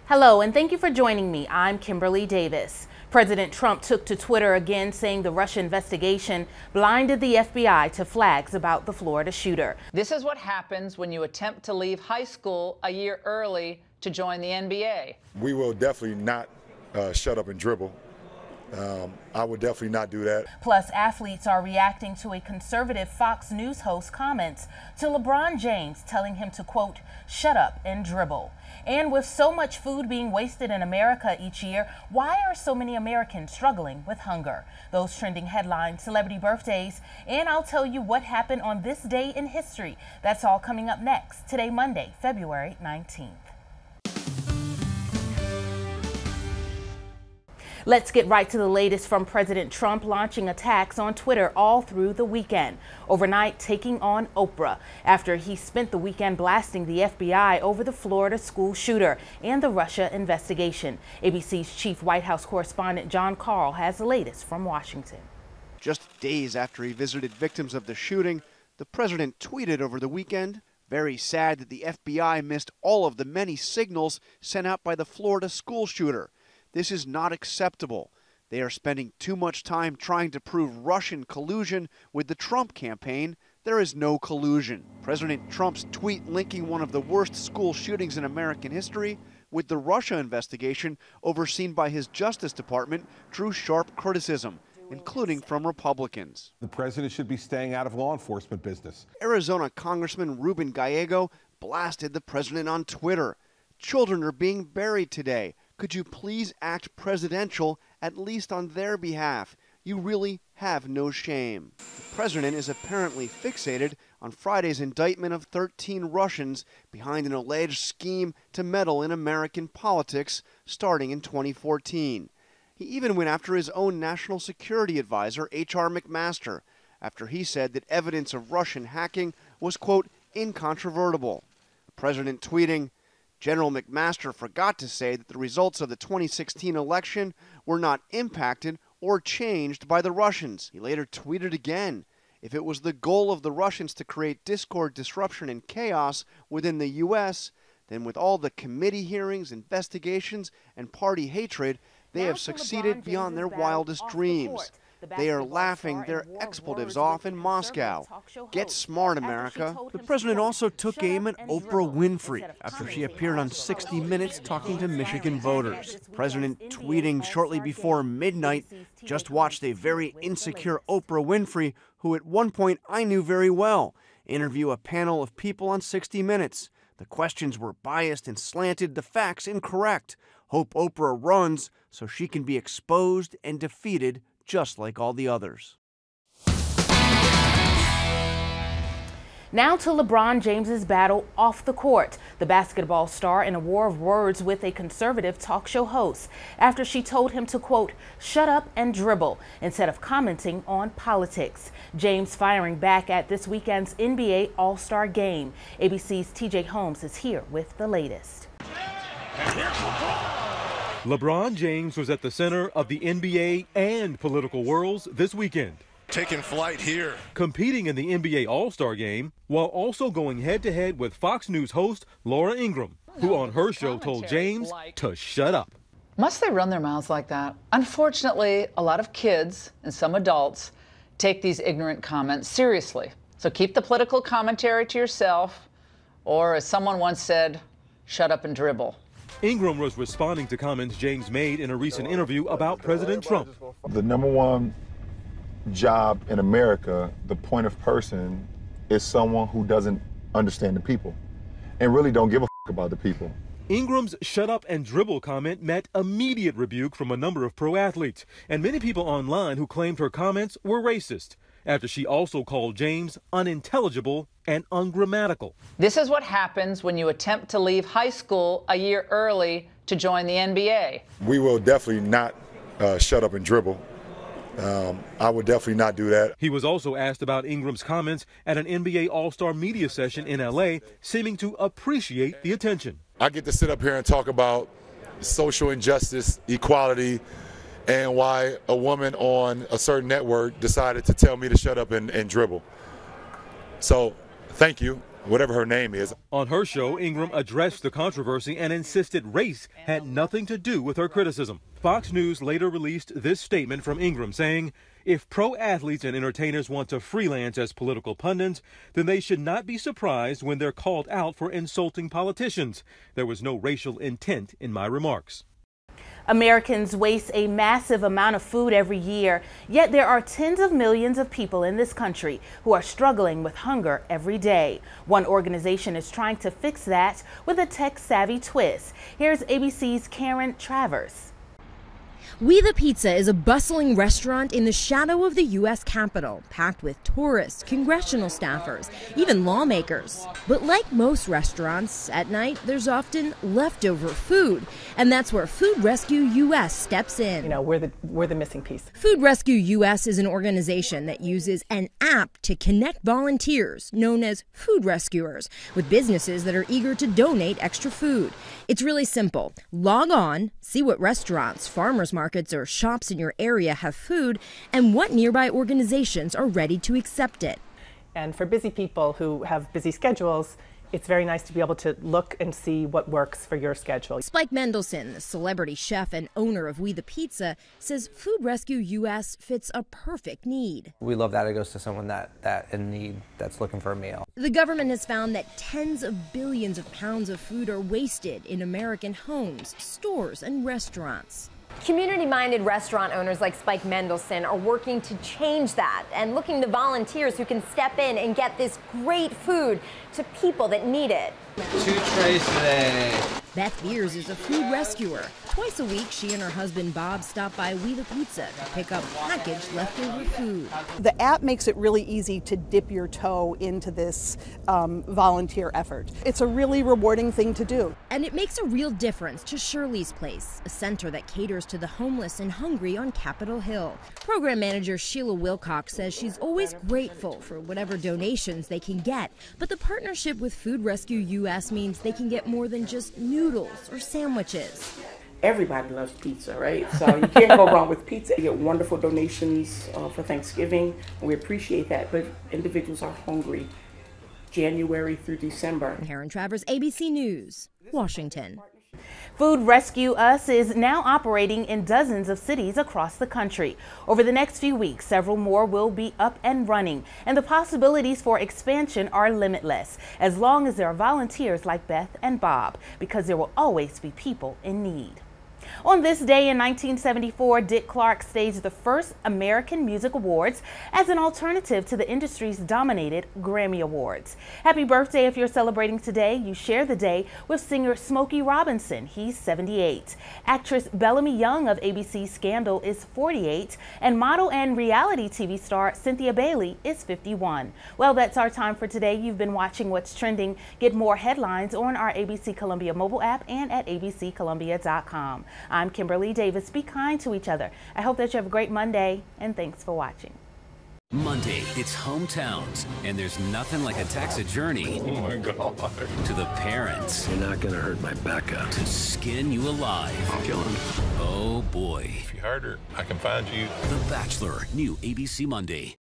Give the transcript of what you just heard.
Hello, and thank you for joining me. I'm Kimberlei Davis. President Trump took to Twitter again, saying the Russia investigation blinded the FBI to flags about the Florida shooter. This is what happens when you attempt to leave high school a year early to join the NBA. We will definitely not shut up and dribble. I would definitely not do that. Plus, athletes are reacting to a conservative Fox News host comments to LeBron James, telling him to, quote, shut up and dribble. And with so much food being wasted in America each year, why are so many Americans struggling with hunger? Those trending headlines, celebrity birthdays, and I'll tell you what happened on this day in history. That's all coming up next, today, Monday, February 19th. Let's get right to the latest from President Trump launching attacks on Twitter all through the weekend. Overnight, taking on Oprah after he spent the weekend blasting the FBI over the Florida school shooter and the Russia investigation. ABC's chief White House correspondent John Carl has the latest from Washington. Just days after he visited victims of the shooting, the president tweeted over the weekend, "Very sad that the FBI missed all of the many signals sent out by the Florida school shooter. This is not acceptable. They are spending too much time trying to prove Russian collusion with the Trump campaign. There is no collusion." President Trump's tweet linking one of the worst school shootings in American history with the Russia investigation overseen by his Justice Department drew sharp criticism, including from Republicans. The president should be staying out of law enforcement business. Arizona Congressman Ruben Gallego blasted the president on Twitter. "Children are being buried today. Could you please act presidential, at least on their behalf? You really have no shame." The president is apparently fixated on Friday's indictment of 13 Russians behind an alleged scheme to meddle in American politics starting in 2014. He even went after his own national security advisor, H.R. McMaster, after he said that evidence of Russian hacking was, quote, incontrovertible. The president tweeting, "General McMaster forgot to say that the results of the 2016 election were not impacted or changed by the Russians." He later tweeted again, "If it was the goal of the Russians to create discord, disruption, and chaos within the U.S., then with all the committee hearings, investigations, and party hatred, they have succeeded beyond their wildest dreams. They are laughing their expletives off in Moscow. Get smart, America." The president also took aim at Oprah Winfrey after she appeared on 60 Minutes talking to Michigan voters. The president tweeting shortly before midnight, "Just watched a very insecure Oprah Winfrey, who at one point I knew very well, interview a panel of people on 60 Minutes. The questions were biased and slanted, the facts incorrect. Hope Oprah runs so she can be exposed and defeated just like all the others." Now to LeBron James's battle off the court. The basketball star in a war of words with a conservative talk show host after she told him to, quote, shut up and dribble instead of commenting on politics. James firing back at this weekend's NBA All-Star game. ABC's TJ Holmes is here with the latest. LeBron James was at the center of the NBA and political worlds this weekend. Taking flight here. Competing in the NBA All-Star game while also going head-to-head with Fox News host Laura Ingraham, who on her show told James to shut up. Must they run their mouths like that? Unfortunately, a lot of kids and some adults take these ignorant comments seriously. So keep the political commentary to yourself, or as someone once said, shut up and dribble. Ingraham was responding to comments James made in a recent interview about President Trump. The number one job in America, the point of person, is someone who doesn't understand the people and really don't give a about the people. Ingram's shut up and dribble comment met immediate rebuke from a number of pro athletes and many people online who claimed her comments were racist, after she also called James unintelligible and ungrammatical. This is what happens when you attempt to leave high school a year early to join the NBA. We will definitely not shut up and dribble. I would definitely not do that. He was also asked about Ingram's comments at an NBA All-Star media session in L.A., seeming to appreciate the attention. I get to sit up here and talk about social injustice, equality, and why a woman on a certain network decided to tell me to shut up and dribble. So, thank you. whatever her name is. On her show, Ingram addressed the controversy and insisted race had nothing to do with her criticism. Fox News later released this statement from Ingram saying, if pro athletes and entertainers want to freelance as political pundits, then they should not be surprised when they're called out for insulting politicians. There was no racial intent in my remarks. Americans waste a massive amount of food every year, yet there are tens of millions of people in this country who are struggling with hunger every day. One organization is trying to fix that with a tech-savvy twist. Here's ABC's Karen Travers. We the Pizza is a bustling restaurant in the shadow of the U.S. Capitol, packed with tourists, congressional staffers, even lawmakers. But like most restaurants, at night there's often leftover food, and that's where Food Rescue U.S. steps in. You know, we're the missing piece. Food Rescue U.S. is an organization that uses an app to connect volunteers, known as food rescuers, with businesses that are eager to donate extra food. It's really simple. Log on, see what restaurants, farmers markets, or shops in your area have food, and what nearby organizations are ready to accept it. And for busy people who have busy schedules, it's very nice to be able to look and see what works for your schedule. Spike Mendelsohn, the celebrity chef and owner of We the Pizza, says Food Rescue U.S. fits a perfect need. We love that it goes to someone that in need, that's looking for a meal. The government has found that tens of billions of pounds of food are wasted in American homes, stores, and restaurants. Community-minded restaurant owners like Spike Mendelsohn are working to change that and looking to volunteers who can step in and get this great food to people that need it. 2 trays today. Beth Beers is a food rescuer. Twice a week, she and her husband Bob stop by We the Pizza to pick up packaged leftover food. The app makes it really easy to dip your toe into this volunteer effort. It's a really rewarding thing to do. And it makes a real difference to Shirley's Place, a center that caters to the homeless and hungry on Capitol Hill. Program manager Sheila Wilcox says she's always grateful for whatever donations they can get, but the partnership with Food Rescue U.S. means they can get more than just noodles or sandwiches. Everybody loves pizza, right? So you can't go wrong with pizza. You get wonderful donations for Thanksgiving, and we appreciate that, but individuals are hungry January through December. Karen Travers, ABC News, Washington. Food Rescue Us is now operating in dozens of cities across the country. Over the next few weeks, several more will be up and running, and the possibilities for expansion are limitless, as long as there are volunteers like Beth and Bob, because there will always be people in need. On this day in 1974, Dick Clark staged the first American Music Awards as an alternative to the industry's dominated Grammy Awards. Happy birthday if you're celebrating today. You share the day with singer Smokey Robinson. He's 78. Actress Bellamy Young of ABC's Scandal is 48. And model and reality TV star Cynthia Bailey is 51. Well, that's our time for today. You've been watching What's Trending. Get more headlines on our ABC Columbia mobile app and at abccolumbia.com. I'm Kimberlei Davis. Be kind to each other. I hope that you have a great Monday, and thanks for watching. Monday, it's hometowns, and there's nothing like a taxa journey. Oh my God. To the parents. You're not gonna hurt my Becca. To skin you alive. I'll kill him. Oh boy. If you hurt her, I can find you. The Bachelor, new ABC Monday.